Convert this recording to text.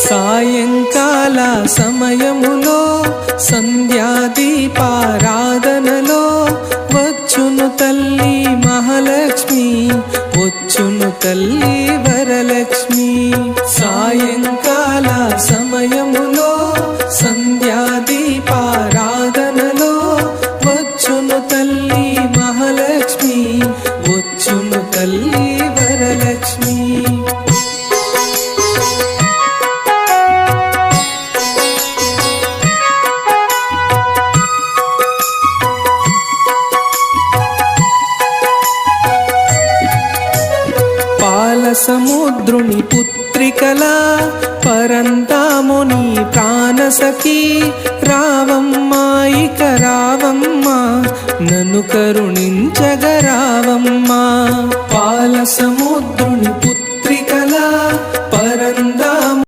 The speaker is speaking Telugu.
సాయంకాల సమయములో సంధ్యాదీపారాధనలో వచ్చును తల్లి మహాలక్ష్మి, వచ్చును తల్లి వరలక్ష్మి. సాయంకాల సమయములో సంధ్యాదీపారాధనలో వచ్చును తల్లి మహాలక్ష్మి, వచ్చును తల్లి వరలక్ష్మి. సముద్రుని పుత్రికలా పరంతాముని ప్రాణసఖి రావమ్మా, ఇక రావమ్మా, నన్ను కరుణించగరావమ్మా. పాల సముద్రుని పుత్రికలా పరంతాము